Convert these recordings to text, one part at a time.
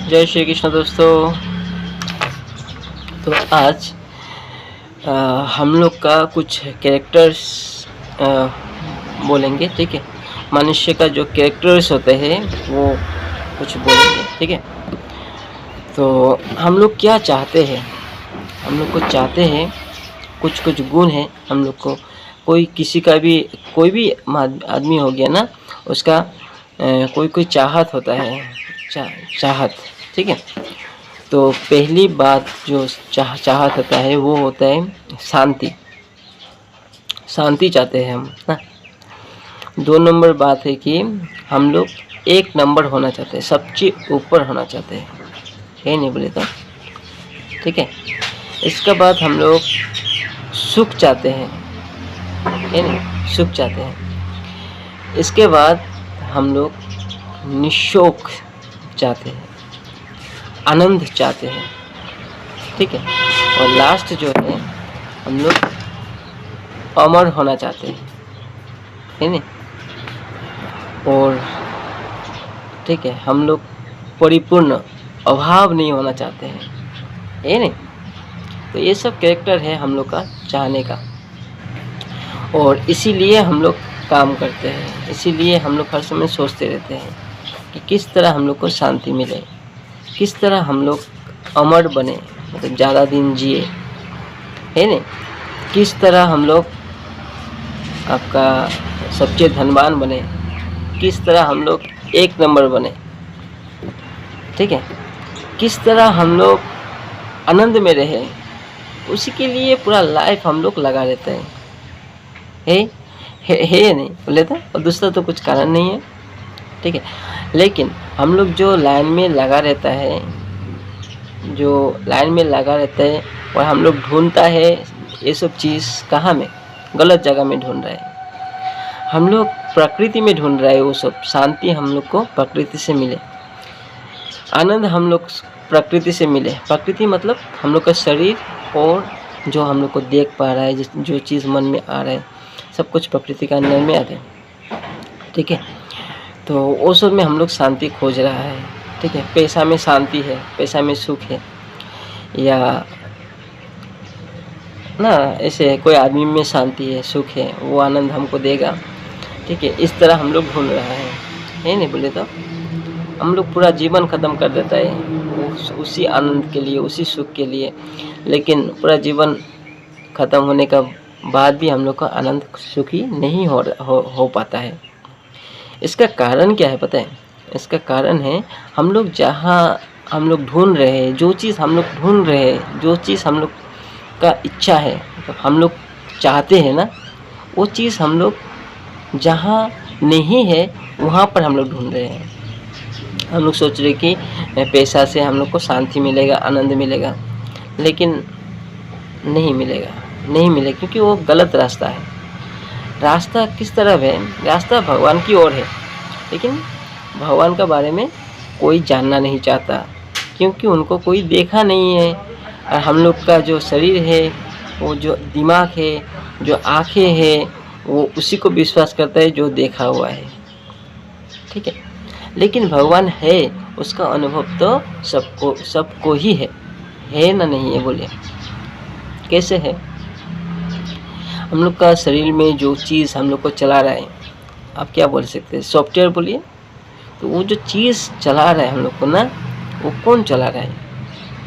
जय श्री कृष्ण दोस्तों। तो आज हम लोग का कुछ कैरेक्टर्स बोलेंगे, ठीक है। मनुष्य का जो कैरेक्टर्स होते हैं वो कुछ बोलेंगे, ठीक है। तो हम लोग क्या चाहते हैं, हम लोग को चाहते हैं कुछ कुछ गुण है हम लोग को। कोई किसी का भी कोई भी आदमी हो गया ना, उसका कोई कोई चाहत होता है, चाहत, ठीक है। तो पहली बात जो चाहत होता है वो होता है शांति। शांति चाहते हैं हम ना। 2 नंबर बात है कि हम लोग 1 नंबर होना चाहते हैं, सबसे ऊपर होना चाहते हैं, है नहीं बोले तो, ठीक है। इसके बाद हम लोग सुख चाहते हैं, है नहीं, सुख चाहते हैं। इसके बाद हम लोग निशोक चाहते हैं, आनंद चाहते हैं, ठीक है। और लास्ट जो है हम लोग अमर होना चाहते हैं, है नहीं। और ठीक है, हम लोग परिपूर्ण, अभाव नहीं होना चाहते हैं, है नहीं। तो ये सब कैरेक्टर है हम लोग का चाहने का, और इसीलिए हम लोग काम करते हैं, इसीलिए हम लोग हर समय सोचते रहते हैं कि किस तरह हम लोग को शांति मिले, किस तरह हम लोग अमर बने, मतलब ज़्यादा दिन जिए, है नहीं। किस तरह हम लोग आपका सबसे धनवान बने, किस तरह हम लोग 1 नंबर बने, ठीक है। किस तरह हम लोग आनंद में रहे, उसी के लिए पूरा लाइफ हम लोग लगा रहते हैं, है नहीं बोले तो। और दूसरा तो कुछ कारण नहीं है, ठीक है। लेकिन हम लोग जो लाइन में लगा रहता है, जो लाइन में लगा रहता है, और हम लोग ढूंढता है ये सब चीज़ कहाँ में, गलत जगह में ढूंढ रहे हैं। हम लोग प्रकृति में ढूंढ रहे हैं वो सब। शांति हम लोग को प्रकृति से मिले, आनंद हम लोग प्रकृति से मिले। प्रकृति मतलब हम लोग का शरीर, और जो हम लोग को देख पा रहा है, जो चीज़ मन में आ रहा है, सब कुछ प्रकृति का अंदर में आते हैं, ठीक है। तो वो सब में हम लोग शांति खोज रहा है, ठीक है। पैसा में शांति है, पैसा में सुख है, या ना ऐसे कोई आदमी में शांति है, सुख है, वो आनंद हमको देगा, ठीक है। इस तरह हम लोग ढूंढ रहा है नहीं बोले तो। हम लोग पूरा जीवन ख़त्म कर देता है उसी आनंद के लिए, उसी सुख के लिए। लेकिन पूरा जीवन ख़त्म होने का बाद भी हम लोग का आनंद सुखी नहीं हो पाता है। इसका कारण क्या है पता है? इसका कारण है हम लोग जहाँ हम लोग ढूंढ रहे हैं, जो चीज़ हम लोग ढूंढ रहे हैं, जो चीज़ हम लोग का इच्छा है, तो हम लोग चाहते हैं ना, वो चीज़ हम लोग जहाँ नहीं है वहाँ पर हम लोग ढूंढ रहे हैं। हम लोग सोच रहे कि पैसा से हम लोग को शांति मिलेगा, आनंद मिलेगा, लेकिन नहीं मिलेगा, नहीं मिलेगा, क्योंकि वो गलत रास्ता है। रास्ता किस तरफ है? रास्ता भगवान की ओर है, लेकिन भगवान के बारे में कोई जानना नहीं चाहता, क्योंकि उनको कोई देखा नहीं है। और हम लोग का जो शरीर है, वो जो दिमाग है, जो आँखें हैं, वो उसी को विश्वास करता है जो देखा हुआ है, ठीक है। लेकिन भगवान है, उसका अनुभव तो सबको ही है ना, नहीं है बोले कैसे है? हम लोग का शरीर में जो चीज़ हम लोग को चला रहा है, आप क्या बोल सकते हैं, सॉफ्टवेयर बोलिए। तो वो जो चीज़ चला रहा है हम लोग को ना, वो कौन चला रहा है?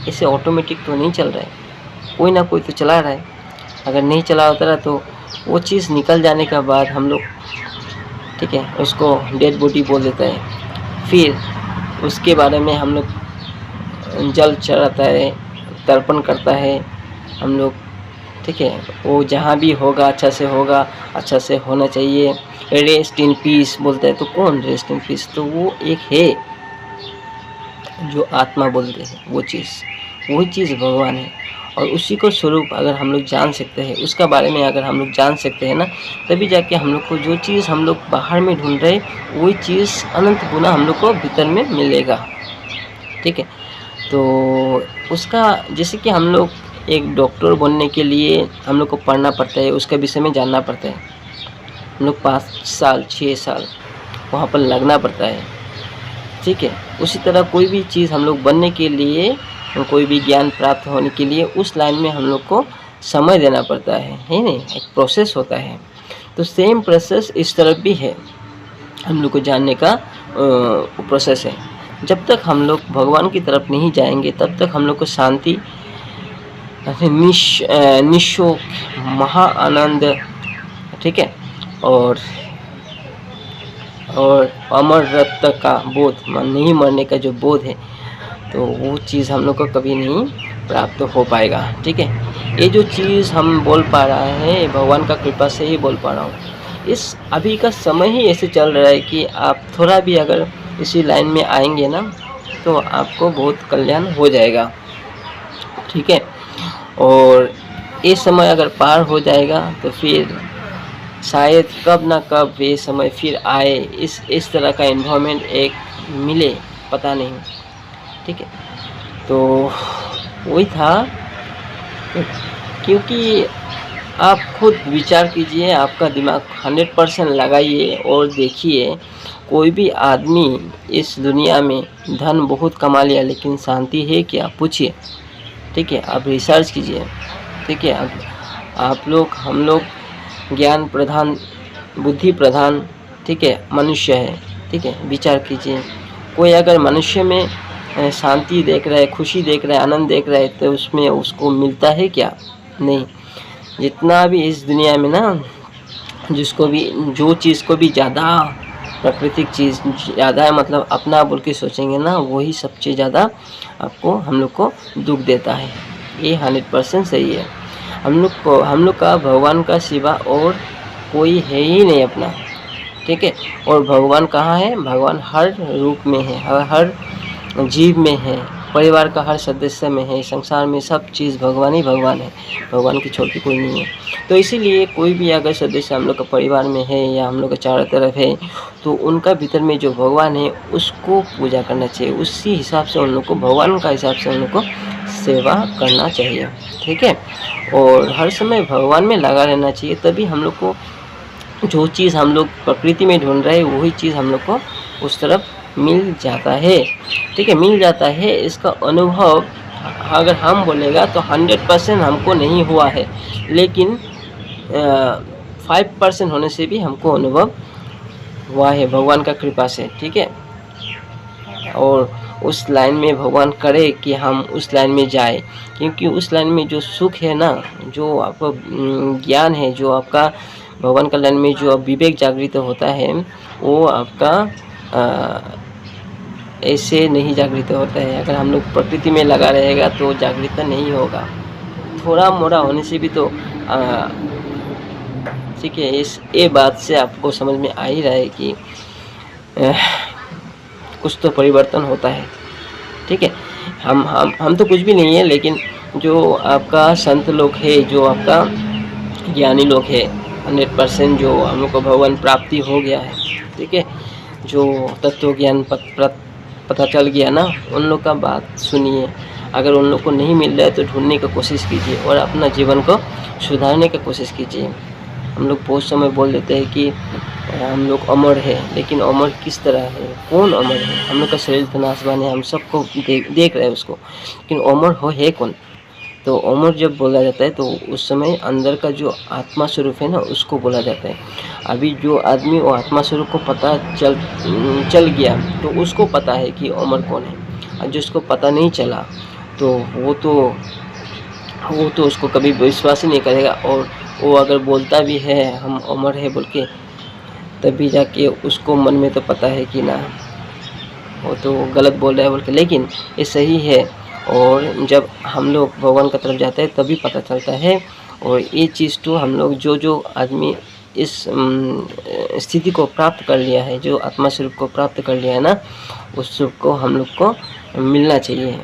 ऐसे ऑटोमेटिक तो नहीं चल रहा है, कोई ना कोई तो चला रहा है। अगर नहीं चला होता रहा तो वो चीज़ निकल जाने के बाद हम लोग, ठीक है, उसको डेड बॉडी बोल देता है। फिर उसके बारे में हम लोग जल चढ़ाता है, तर्पण करता है हम लोग, ठीक है। वो जहाँ भी होगा अच्छा से होगा, अच्छा से होना चाहिए। रेस्ट इन पीस बोलता है, तो कौन रेस्ट इन पीस? तो वो एक है जो आत्मा बोलते हैं, वो चीज़, वही चीज़ भगवान है। और उसी को स्वरूप अगर हम लोग जान सकते हैं, उसका बारे में अगर हम लोग जान सकते हैं ना, तभी जाके हम लोग को जो चीज़ हम लोग बाहर में ढूंढ रहे, वही चीज़ अनंत गुना हम लोग को भीतर में मिलेगा, ठीक है। तो उसका, जैसे कि हम लोग एक डॉक्टर बनने के लिए हम लोग को पढ़ना पड़ता है, उसके विषय में जानना पड़ता है। हम लोग 5 साल 6 साल वहाँ पर लगना पड़ता है, ठीक है। उसी तरह कोई भी चीज़ हम लोग बनने के लिए, कोई भी ज्ञान प्राप्त होने के लिए उस लाइन में हम लोग को समय देना पड़ता है नहीं? एक प्रोसेस होता है। तो सेम प्रोसेस इस तरफ भी है, हम लोग को जानने का प्रोसेस है। जब तक हम लोग भगवान की तरफ नहीं जाएंगे तब तक हम लोग को शांति, निशोक, महा आनंद, ठीक है, और अमरत्व का बोध, नहीं मरने का जो बोध है, तो वो चीज़ हम लोग को कभी नहीं प्राप्त हो पाएगा। ठीक है, ये जो चीज़ हम बोल पा रहा है भगवान का कृपा से ही बोल पा रहा हूँ। इस अभी का समय ही ऐसे चल रहा है कि आप थोड़ा भी अगर इसी लाइन में आएंगे ना तो आपको बहुत कल्याण हो जाएगा। ठीक है, और ये समय अगर पार हो जाएगा तो फिर शायद कब ना कब ये समय फिर आए, इस तरह का एनवायरनमेंट एक मिले, पता नहीं। ठीक है, तो वही था, क्योंकि आप खुद विचार कीजिए, आपका दिमाग 100% लगाइए और देखिए, कोई भी आदमी इस दुनिया में धन बहुत कमा लिया लेकिन शांति है क्या, पूछिए। ठीक है, आप रिसर्च कीजिए। ठीक है, आप लोग, हम लोग ज्ञान प्रधान, बुद्धि प्रधान, ठीक है, मनुष्य है। ठीक है, विचार कीजिए, कोई अगर मनुष्य में शांति देख रहा है, खुशी देख रहा है, आनंद देख रहा है, तो उसमें उसको मिलता है क्या? नहीं। जितना भी इस दुनिया में ना, जिसको भी, जो चीज़ को भी ज़्यादा प्राकृतिक चीज़ ज़्यादा है, मतलब अपना बोल के सोचेंगे ना, वही सबसे ज़्यादा आपको, हम लोग को दुख देता है। ये 100% सही है। हम लोग का भगवान का सिवा और कोई है ही नहीं अपना। ठीक है, और भगवान कहाँ है? भगवान हर रूप में है, हर जीव में है, परिवार का हर सदस्य में है, संसार में सब चीज़ भगवान ही भगवान है, भगवान की छोटी कोई नहीं है। तो इसीलिए कोई भी अगर सदस्य हम लोग का परिवार में है या हम लोग का चारों तरफ है, तो उनका भीतर में जो भगवान है उसको पूजा करना चाहिए, उसी हिसाब से उन लोग को, भगवान का हिसाब से उन लोग को सेवा करना चाहिए। ठीक है, और हर समय भगवान में लगा रहना चाहिए, तभी हम लोग को जो चीज़ हम लोग प्रकृति में ढूंढ रहे हैं वही चीज़ हम लोग को उस तरफ मिल जाता है। ठीक है, मिल जाता है। इसका अनुभव अगर हम बोलेगा तो 100% हमको नहीं हुआ है, लेकिन 5% होने से भी हमको अनुभव हुआ है भगवान का कृपा से। ठीक है, और उस लाइन में भगवान करे कि हम उस लाइन में जाए, क्योंकि उस लाइन में जो सुख है ना, जो आपका ज्ञान है, जो आपका भगवान का लाइन में जो विवेक जागृत होता है, वो आपका ऐसे नहीं जागृत होता है। अगर हम लोग प्रकृति में लगा रहेगा तो जागृत नहीं होगा, थोड़ा मोड़ा होने से भी तो ठीक है। ये बात से आपको समझ में आ ही रहा है कि कुछ तो परिवर्तन होता है। ठीक है, हम तो कुछ भी नहीं है, लेकिन जो आपका संत लोग है, जो आपका ज्ञानी लोग है, 100% जो हम लोग को भगवान प्राप्ति हो गया है, ठीक है, जो तत्व ज्ञान पता चल गया ना, उन लोग का बात सुनिए। अगर उन लोग को नहीं मिल रहा है तो ढूंढने की कोशिश कीजिए और अपना जीवन को सुधारने की कोशिश कीजिए। हम लोग बहुत समय बोल देते हैं कि हम लोग अमर है, लेकिन अमर किस तरह है, कौन अमर है? हम लोग का शरीर तो नाशवान है, हम सबको देख रहे हैं उसको, लेकिन अमर हो है कौन? तो अमर जब बोला जाता है तो उस समय अंदर का जो आत्मा स्वरूप है ना, उसको बोला जाता है। अभी जो आदमी वो आत्मा स्वरूप को पता चल गया तो उसको पता है कि अमर कौन है, और जिसको पता नहीं चला तो वो तो उसको कभी विश्वास ही नहीं करेगा। और वो अगर बोलता भी है हम अमर है बोल के, तभी जाके उसको मन में तो पता है कि ना, वो तो गलत बोल रहा है बोल के, लेकिन ये सही है। और जब हम लोग भगवान की तरफ जाते हैं तभी पता चलता है। और ये चीज़ तो हम लोग जो आदमी इस स्थिति को प्राप्त कर लिया है, जो आत्मा स्वरूप को प्राप्त कर लिया है ना, उस स्वरूप को हम लोग को मिलना चाहिए,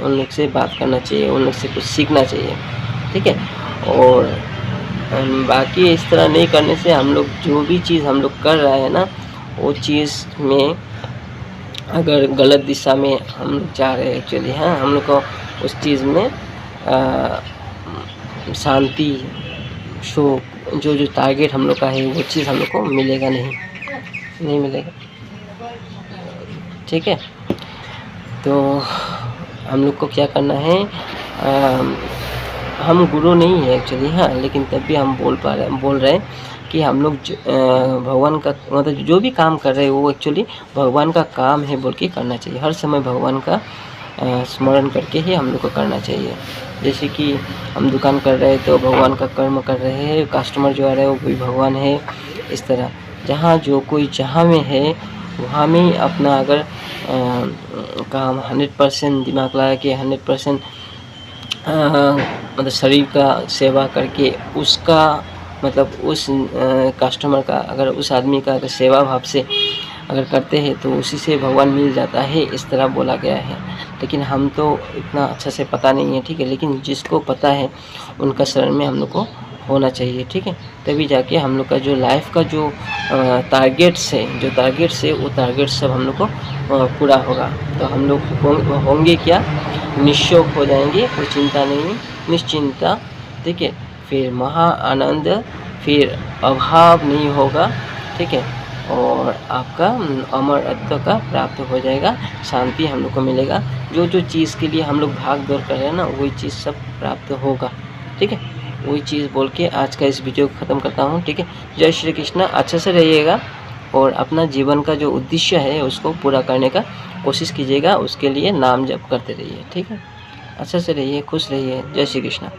उन लोग से बात करना चाहिए, उन लोग से कुछ सीखना चाहिए। ठीक है, और बाकी इस तरह नहीं करने से हम लोग जो भी चीज़ हम लोग कर रहे हैं ना, वो चीज़ में अगर गलत दिशा में हम लोग जा रहे हैं एक्चुअली, हाँ, हम लोग को उस चीज़ में शांति, सुख, जो टारगेट हम लोग का है वो चीज़ हम लोग को मिलेगा नहीं मिलेगा। ठीक है। तो हम लोग को क्या करना है, हम गुरु नहीं है एक्चुअली, हाँ, लेकिन तब भी हम बोल रहे हैं कि हम लोग भगवान का मतलब जो भी काम कर रहे हैं वो एक्चुअली भगवान का काम है बोल के करना चाहिए। हर समय भगवान का स्मरण करके ही हम लोग को करना चाहिए। जैसे कि हम दुकान कर रहे हैं तो भगवान का कर्म कर रहे हैं, कस्टमर जो आ रहे हैं वो भी भगवान है। इस तरह जहाँ जो कोई जहाँ में है वहाँ में ही अपना अगर काम 100% दिमाग लगा के 100% मतलब शरीर का सेवा करके उसका मतलब उस कस्टमर का अगर उस आदमी का अगर सेवा भाव से अगर करते हैं तो उसी से भगवान मिल जाता है, इस तरह बोला गया है। लेकिन हम तो इतना अच्छा से पता नहीं है, ठीक है, लेकिन जिसको पता है उनका शरण में हम लोग को होना चाहिए, ठीक है। तभी जाके हम लोग का जो लाइफ का जो टारगेट्स है वो टारगेट सब हम लोग को पूरा होगा। तो हम लोग होंगे क्या, निश्चोक हो जाएंगे, कोई चिंता नहीं, निश्चिंता, ठीक है। फिर महा आनंद, फिर अभाव नहीं होगा, ठीक है। और आपका अमरत्व का प्राप्त हो जाएगा, शांति हम लोग को मिलेगा। जो जो चीज़ के लिए हम लोग भाग दौड़ कर रहे हैं ना वही चीज़ सब प्राप्त होगा, ठीक है। वही चीज़ बोल के आज का इस वीडियो को ख़त्म करता हूँ, ठीक है। जय श्री कृष्णा। अच्छे से रहिएगा और अपना जीवन का जो उद्देश्य है उसको पूरा करने का कोशिश कीजिएगा, उसके लिए नाम जप करते रहिए, ठीक है। अच्छे से रहिए, खुश रहिए। जय श्री कृष्णा।